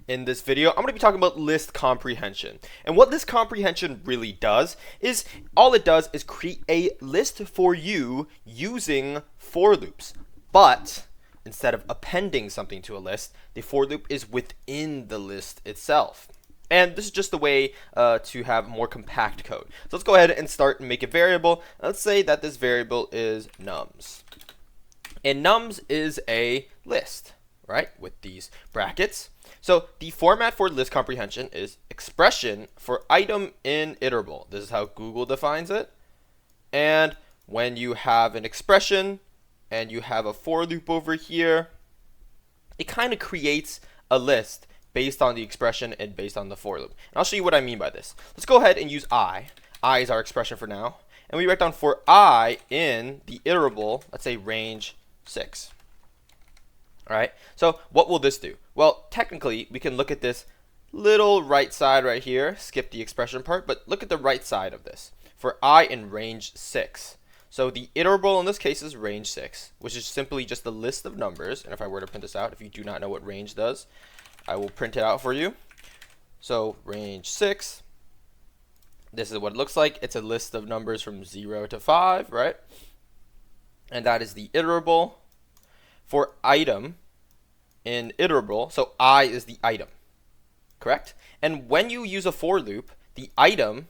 In this video, I'm going to be talking about list comprehension. And what list comprehension really does is, all it does is create a list for you using for loops. But instead of appending something to a list, the for loop is within the list itself. And this is just the way to have more compact code. So let's go ahead and start and make a variable. Let's say that this variable is nums. And nums is a list, right, with these brackets. So the format for list comprehension is expression for item in iterable. This is how Google defines it. And when you have an expression and you have a for loop over here, it kind of creates a list based on the expression and based on the for loop. And I'll show you what I mean by this. Let's go ahead and use I. I is our expression for now. And we write down for I in the iterable, let's say range 6. All right, so what will this do? Well, technically, we can look at this little right side right here, skip the expression part, but look at the right side of this. For I in range 6. So the iterable in this case is range 6, which is simply just the list of numbers. And if I were to print this out, if you do not know what range does, I will print it out for you. So range 6, this is what it looks like. It's a list of numbers from 0 to 5, right? And that is the iterable. For item in iterable, so I is the item, correct? And when you use a for loop, the item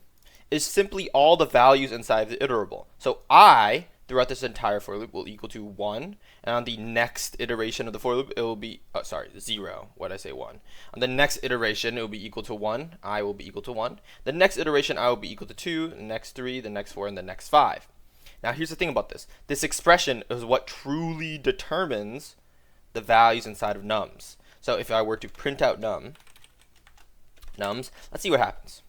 is simply all the values inside the iterable. So I, throughout this entire for loop, will equal to 1. And on the next iteration of the for loop, it will be, 0. What did I say, 1? On the next iteration, it will be equal to 1. I will be equal to 1. The next iteration, I will be equal to 2. The next 3, the next 4, and the next 5. Now, here's the thing about this. This expression is what truly determines the values inside of nums. So if I were to print out nums, let's see what happens.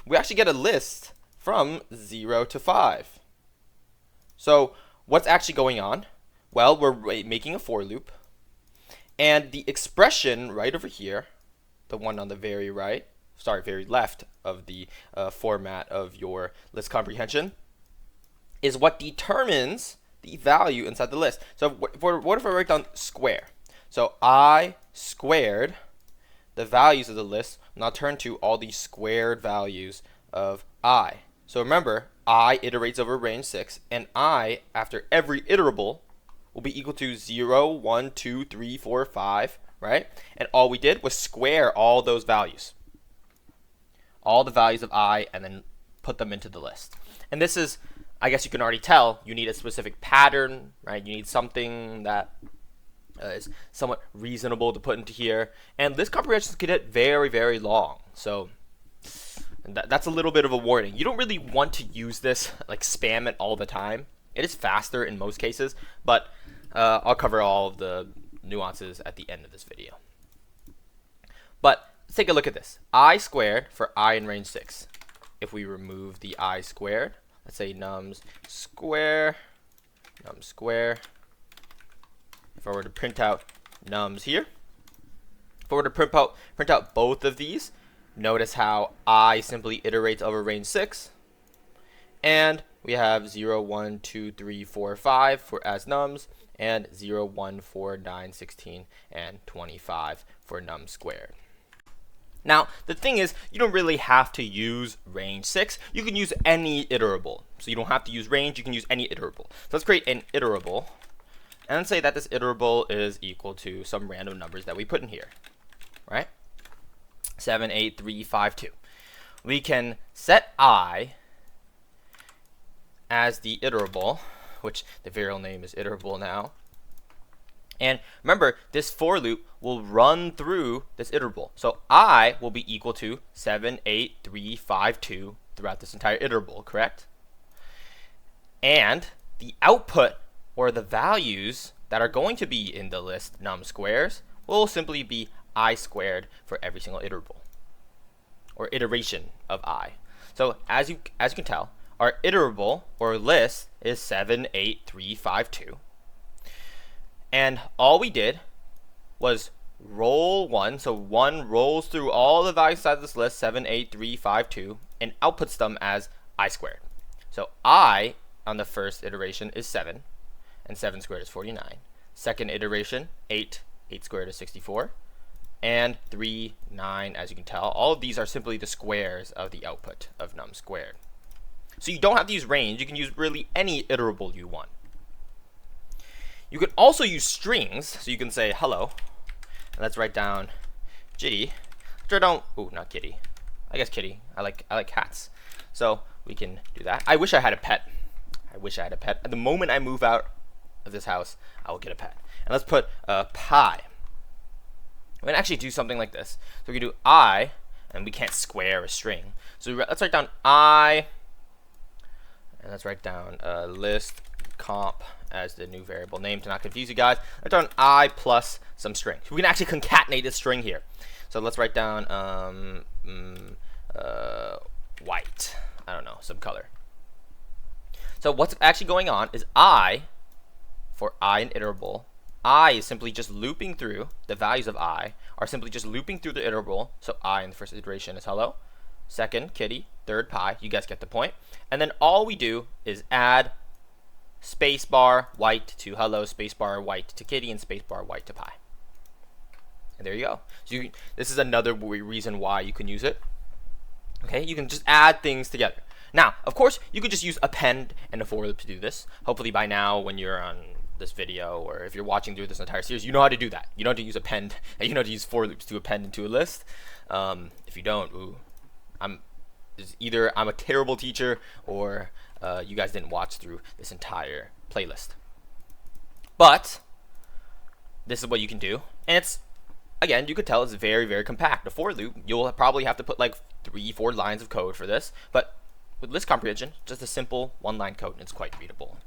We actually get a list from 0 to 5. So what's actually going on? Well, we're making a for loop. And the expression right over here, the one on the very left of the format of your list comprehension, is what determines the value inside the list. So what if I write down square? So I squared the values of the list, and I'll turn to all the squared values of I. So remember, I iterates over range 6, and I, after every iterable, will be equal to 0, 1, 2, 3, 4, 5, right? And all we did was square all those values. All the values of I, and then put them into the list. And this is, I guess you can already tell, you need a specific pattern, right? You need something that is somewhat reasonable to put into here. And list comprehensions can get very, very long. So that's a little bit of a warning. You don't really want to use this, like spam it all the time. It is faster in most cases, but I'll cover all of the nuances at the end of this video. But let's take a look at this. I squared for I in range 6. If we remove the I squared, let's say nums square. If I were to print out nums here, if I were to print out both of these, notice how I simply iterates over range 6. And we have 0, 1, 2, 3, 4, 5 for as nums, and 0, 1, 4, 9, 16, and 25 for num squared. Now, the thing is, you don't really have to use range 6. You can use any iterable. So you don't have to use range. You can use any iterable. So let's create an iterable. And say that this iterable is equal to some random numbers that we put in here, right? 7, 8, 3, 5, 2. We can set I as the iterable, which the variable name is iterable now. And remember, this for loop will run through this iterable. So I will be equal to 7, 8, 3, 5, 2 throughout this entire iterable, correct? And the output, or the values that are going to be in the list num squares, will simply be I squared for every single iterable, or iteration of I. So as you can tell, our iterable, or list, is 7, 8, 3, 5, 2. And all we did was roll 1. So 1 rolls through all the values inside of this list, 7, 8, 3, 5, 2, and outputs them as I squared. So I, on the first iteration, is 7, and 7 squared is 49. Second iteration, 8. 8 squared is 64. and 3, 9, as you can tell. All of these are simply the squares of the output of num squared. So you don't have to use range. You can use really any iterable you want. You can also use strings. So you can say hello. And let's write down Jitty. Let's write down, ooh, not kitty. I guess kitty. I like cats. So we can do that. I wish I had a pet. I wish I had a pet. At the moment I move out of this house, I will get a pet. And let's put pi. We can actually do something like this. So we can do I, and we can't square a string. So let's write down I, and let's write down list comp as the new variable name to not confuse you guys. Write down I plus some string. So we can actually concatenate this string here. So let's write down white. I don't know, some color. So what's actually going on is I, for I an iterable, I is simply just looping through, the values of I are simply just looping through the iterable. So I in the first iteration is hello, second kitty, third pi, you guys get the point. And then all we do is add spacebar white to hello, spacebar white to kitty, and spacebar white to pi. And there you go. So this is another reason why you can use it. Okay, you can just add things together. Now, of course, you could just use append and a for loop to do this. Hopefully by now, when you're on this video, or if you're watching through this entire series, you know how to do that. You know how to use append, and you know how to use for loops to append into a list. If you don't, either I'm a terrible teacher, or you guys didn't watch through this entire playlist. But this is what you can do, and it's, again, you could tell it's very, very compact. A for loop, you'll probably have to put like 3-4 lines of code for this, but with list comprehension, just a simple one-line code, and it's quite readable.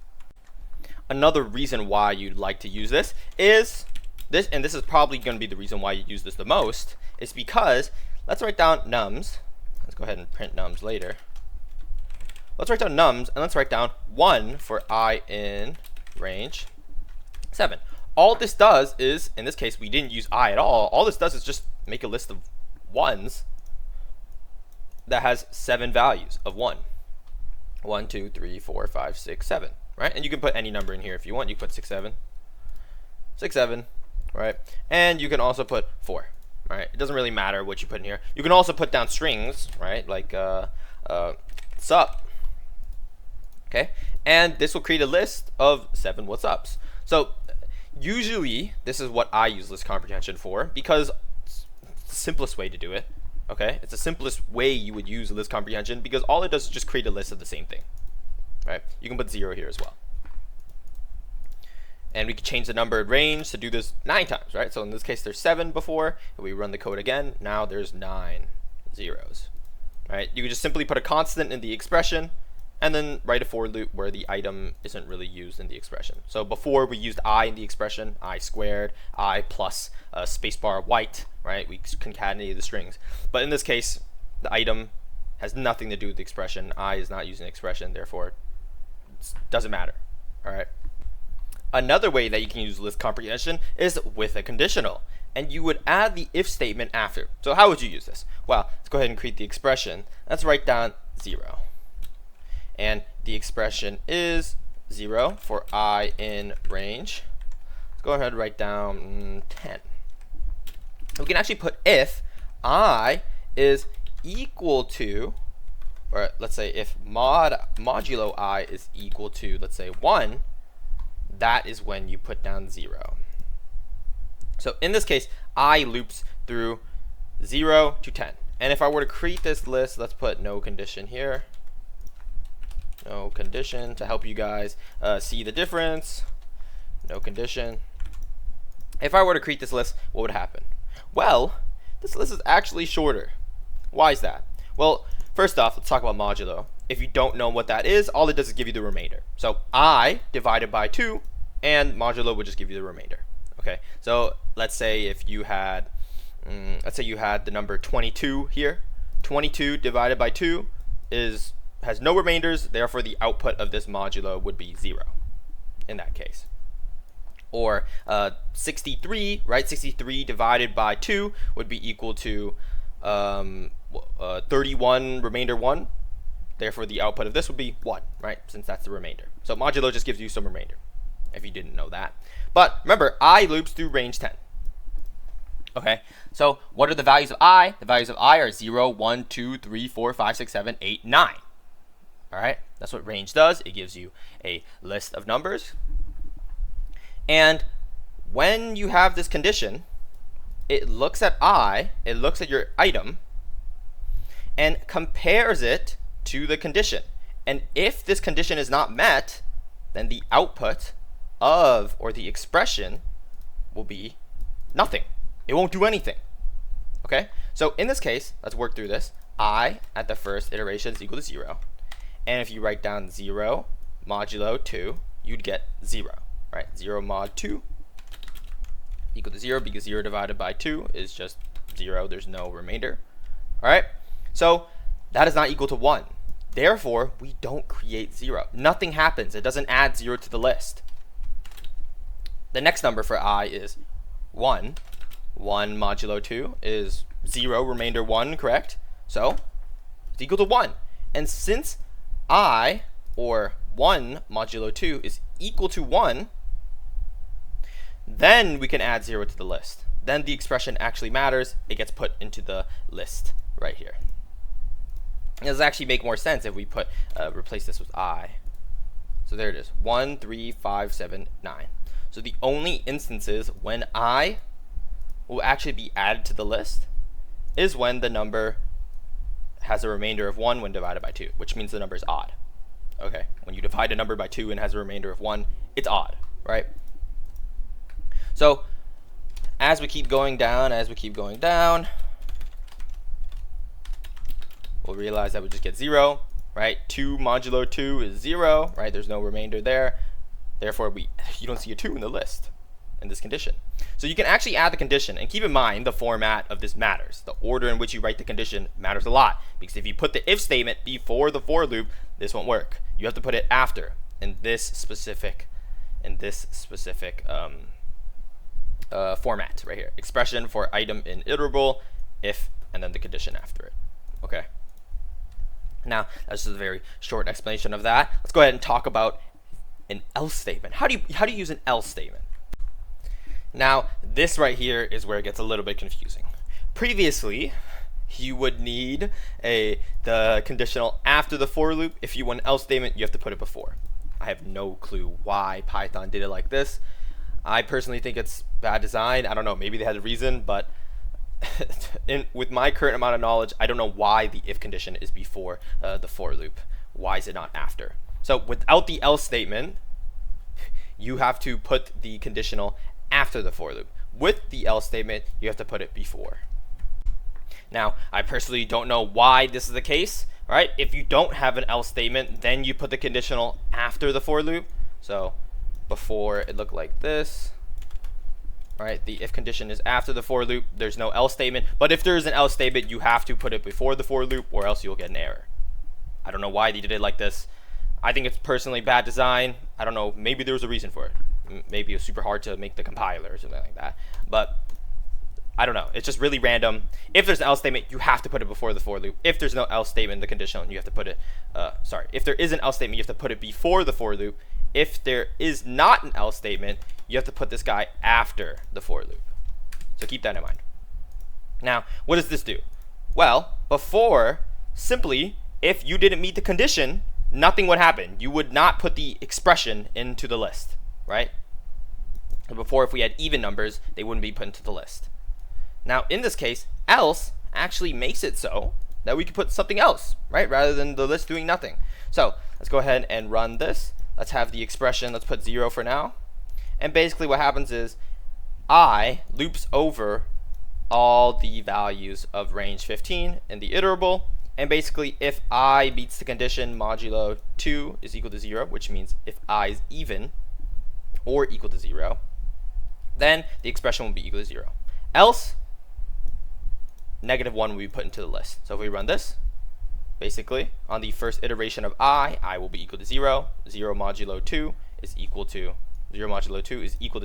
Another reason why you'd like to use this is this, and this is probably going to be the reason why you use this the most, is because let's write down nums. Let's go ahead and print nums later. Let's write down nums, and let's write down 1 for I in range 7. All this does is, in this case, we didn't use I at all. All this does is just make a list of ones that has 7 values of 1. 1, 2, 3, 4, 5, 6, 7. Right? And you can put any number in here if you want. You can put 6, 7. 6, 7. Right? And you can also put 4. Right? It doesn't really matter what you put in here. You can also put down strings, right? Like sup. Okay? And this will create a list of 7 what's ups. So usually this is what I use list comprehension for, because it's the simplest way to do it. Okay? It's the simplest way you would use list comprehension, because all it does is just create a list of the same thing. Right? You can put 0 here as well. And we can change the numbered range to do this 9 times, right? So in this case, there's 7 before. If we run the code again, now there's 9 zeros. Right? You can just simply put a constant in the expression, and then write a for loop where the item isn't really used in the expression. So before we used I in the expression, I squared, I plus spacebar white, right? We concatenated the strings. But in this case, the item has nothing to do with the expression. I is not using the expression, therefore it doesn't matter. All right. Another way that you can use list comprehension is with a conditional, and you would add the if statement after. So how would you use this? Well, let's go ahead and create the expression. Let's write down 0. And the expression is 0 for I in range. Let's go ahead and write down 10. We can actually put if I is equal to, or let's say if modulo I is equal to, let's say 1, that is when you put down 0. So in this case, I loops through 0 to 10. And if I were to create this list, let's put no condition here. No condition to help you guys see the difference. No condition. If I were to create this list, what would happen? Well, this list is actually shorter. Why is that? Well, first off, let's talk about modulo. If you don't know what that is, all it does is give you the remainder. So I divided by 2, and modulo would just give you the remainder. Okay, so let's say if you had, let's say you had the number 22 here. 22 divided by 2 has no remainders, therefore the output of this modulo would be 0 in that case. Or 63, right? 63 divided by 2 would be equal to 31 remainder 1. Therefore the output of this would be 1, right? Since that's the remainder. So modulo just gives you some remainder, if you didn't know that. But remember, I loops through range 10. Okay, so what are the values of I? The values of I are 0, 1, 2, 3, 4, 5, 6, 7, 8, 9. All right, that's what range does. It gives you a list of numbers. And when you have this condition, it looks at I, it looks at your item, and compares it to the condition. And if this condition is not met, then the output of, or the expression, will be nothing. It won't do anything. Okay? So in this case, let's work through this. I at the first iteration is equal to 0. And if you write down 0 modulo 2, you'd get 0. Right? 0 mod 2 equal to 0, because 0 divided by 2 is just 0. There's no remainder. All right? So that is not equal to 1. Therefore, we don't create 0. Nothing happens. It doesn't add 0 to the list. The next number for I is 1. 1 modulo 2 is 0, remainder 1, correct? So it's equal to 1. And since I, or 1 modulo 2, is equal to 1, then we can add 0 to the list. Then the expression actually matters. It gets put into the list right here. It does actually make more sense if we replace this with I. So there it is, 1, 3, 5, 7, 9. So the only instances when I will actually be added to the list is when the number has a remainder of 1 when divided by 2, which means the number is odd. Okay, when you divide a number by 2 and has a remainder of 1, it's odd, right? So as we keep going down, we'll realize that we just get 0, right? 2 modulo 2 is 0, right? There's no remainder there. Therefore, you don't see a 2 in the list in this condition. So you can actually add the condition, and keep in mind the format of this matters. The order in which you write the condition matters a lot, because if you put the if statement before the for loop, this won't work. You have to put it after in this specific format right here. Expression for item in iterable, if, and then the condition after it. Okay. Now, that's just a very short explanation of that. Let's go ahead and talk about an else statement. How do you use an else statement? Now, this right here is where it gets a little bit confusing. Previously, you would need the conditional after the for loop. If you want an else statement, you have to put it before. I have no clue why Python did it like this. I personally think it's bad design. I don't know, maybe they had a reason, but with my current amount of knowledge, I don't know why the if condition is before the for loop. Why is it not after? So without the else statement, you have to put the conditional after the for loop. With the else statement, you have to put it before. Now, I personally don't know why this is the case, right? If you don't have an else statement, then you put the conditional after the for loop. So before, it looked like this, right? The if condition is after the for loop. There's no else statement. But if there is an else statement, you have to put it before the for loop, or else you'll get an error. I don't know why they did it like this. I think it's personally bad design. I don't know, maybe there was a reason for it. Maybe it was super hard to make the compiler or something like that. But I don't know, it's just really random. If there's an else statement, you have to put it before the for loop. If there's no else statement in the conditional, you have to put it, if there is an else statement, you have to put it before the for loop. If there is not an else statement, you have to put this guy after the for loop. So keep that in mind. Now, what does this do? Well, before, simply, if you didn't meet the condition, nothing would happen. You would not put the expression into the list, right? Before, if we had even numbers, they wouldn't be put into the list. Now, in this case, else actually makes it so that we can put something else, right? Rather than the list doing nothing. So let's go ahead and run this. Let's have the expression, let's put 0 for now. And basically what happens is I loops over all the values of range 15 in the iterable. And basically, if I beats the condition modulo 2 is equal to 0, which means if I is even or equal to 0, then the expression will be equal to 0. Else, -1 will be put into the list. So if we run this, basically, on the first iteration of I will be equal to 0. 0 modulo 2 is equal to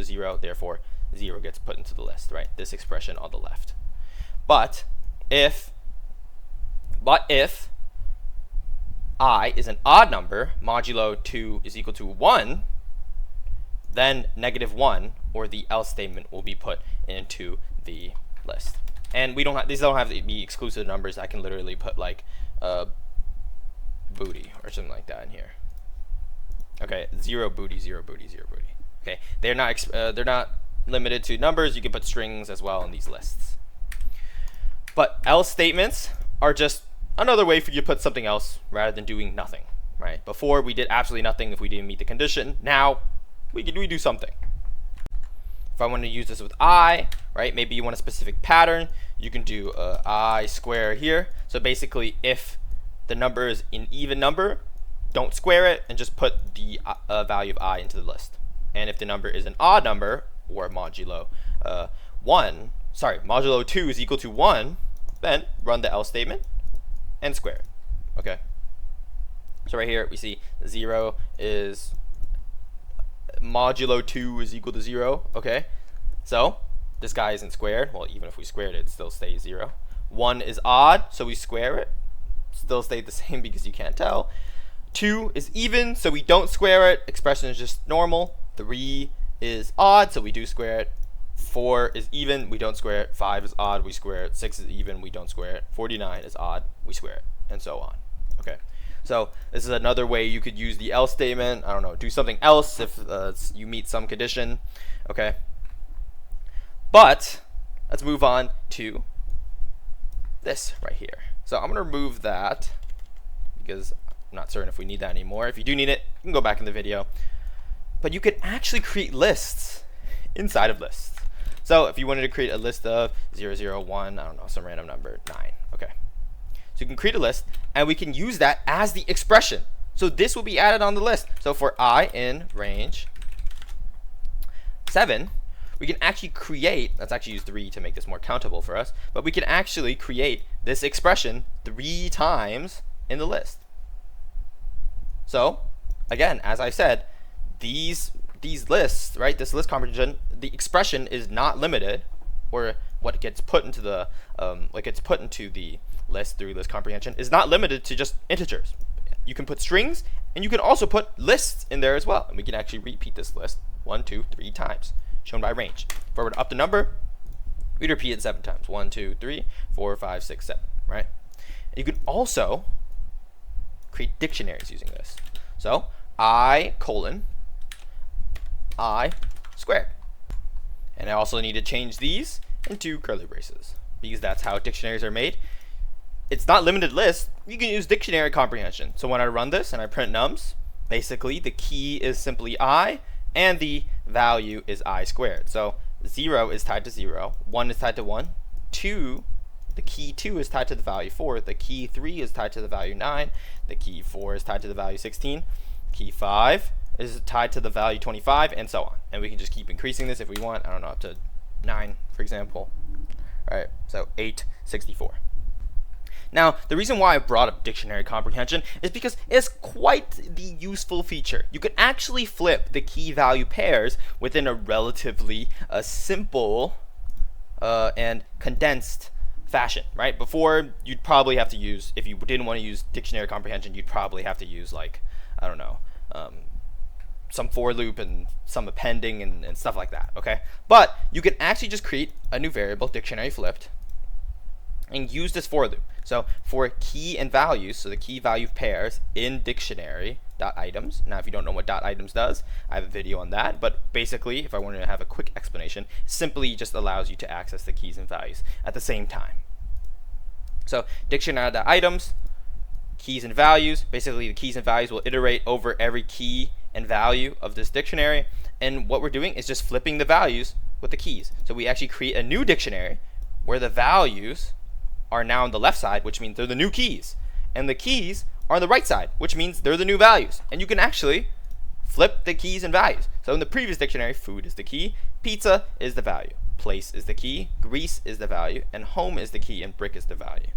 0, therefore 0 gets put into the list, right? This expression on the left. But if I is an odd number, modulo 2 is equal to 1, then -1, or the else statement, will be put into the list. And these don't have to be exclusive numbers. I can literally put like booty or something like that in here. Okay, 0 booty, 0 booty, 0 booty. Okay, they're not limited to numbers. You can put strings as well in these lists. But else statements are just another way for you to put something else rather than doing nothing, right? Before we did absolutely nothing if we didn't meet the condition. Now we do something. If I want to use this with I, right? Maybe you want a specific pattern. You can do I square here. So basically, if the number is an even number, don't square it and just put the value of I into the list. And if the number is an odd number, or modulo modulo 2 is equal to 1, then run the else statement and square it. Okay. So right here we see 0 is modulo 2 is equal to 0. Okay. So this guy isn't squared. Well, even if we squared it, it still stays 0. 1 is odd, so we square it. Still stayed the same because you can't tell. 2 is even, so we don't square it. Expression is just normal. 3 is odd, so we do square it. 4 is even, we don't square it. 5 is odd, we square it. 6 is even, we don't square it. 49 is odd, we square it, and so on. Okay, so this is another way you could use the else statement. I don't know, do something else if you meet some condition. Okay, but let's move on to this right here. So I'm going to remove that because I'm not certain if we need that anymore. If you do need it, you can go back in the video. But you could actually create lists inside of lists. So if you wanted to create a list of 001, I don't know, some random number, 9. Okay. So you can create a list, and we can use that as the expression. So this will be added on the list. So for I in range 7, we can actually create, let's actually use 3 to make this more countable for us, but we can actually create this expression 3 times in the list. So again, as I said, these lists, right, this list comprehension, the expression is not limited, or what gets put into the list through list comprehension is not limited to just integers. You can put strings, and you can also put lists in there as well, and we can actually repeat this list 1, 2, 3 times, shown by range. If I were to up the number, we'd repeat it 7 times. 1, 2, 3, 4, 5, 6, 7, right? And you can also create dictionaries using this. So I squared. And I also need to change these into curly braces because that's how dictionaries are made. It's not limited list. You can use dictionary comprehension. So when I run this and I print nums, basically the key is simply I and the value is I squared. So 0 is tied to 0, 1 is tied to 1, 2, the key 2 is tied to the value 4, the key 3 is tied to the value 9, the key 4 is tied to the value 16, key 5 is tied to the value 25, and so on. And we can just keep increasing this if we want, I don't know, up to 9, for example. All right, so 864. Now, the reason why I brought up dictionary comprehension is because it's quite the useful feature. You could actually flip the key value pairs within a relatively simple and condensed fashion, right? Before, you'd probably have to use, if you didn't want to use dictionary comprehension, you'd probably have to use, like, I don't know, some for loop and some appending and stuff like that, okay? But you can actually just create a new variable, dictionary flipped, and use this for loop. So for key and values, so the key value pairs in dictionary.items. Now, if you don't know what .items does, I have a video on that. But basically, if I wanted to have a quick explanation, simply just allows you to access the keys and values at the same time. So dictionary.items, keys and values. Basically, the keys and values will iterate over every key and value of this dictionary. And what we're doing is just flipping the values with the keys. So we actually create a new dictionary where the values are now on the left side, which means they're the new keys, and the keys are on the right side, which means they're the new values. And you can actually flip the keys and values. So in the previous dictionary, food is the key, pizza is the value, place is the key, grease is the value, and home is the key, and brick is the value.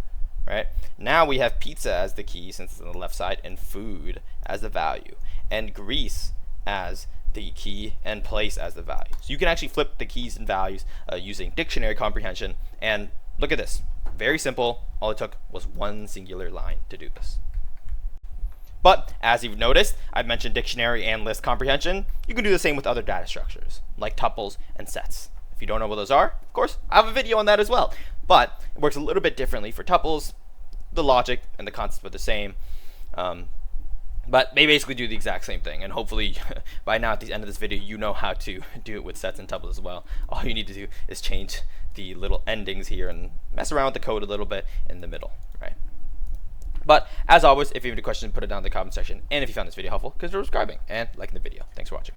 Right? Now we have pizza as the key since it's on the left side, and food as the value, and grease as the key, and place as the value. So you can actually flip the keys and values using dictionary comprehension. And look at this. Very simple. All it took was one singular line to do this. But as you've noticed, I've mentioned dictionary and list comprehension. You can do the same with other data structures, like tuples and sets, If you don't know what those are, of course, I have a video on that as well. But it works a little bit differently for tuples. The logic and the concept are the same. But they basically do the exact same thing, and hopefully by now at the end of this video you know how to do it with sets and tuples as well. All you need to do is change the little endings here and mess around with the code a little bit in the middle, right? But as always, if you have any questions, put it down in the comment section, and if you found this video helpful, consider subscribing and liking the video. Thanks for watching.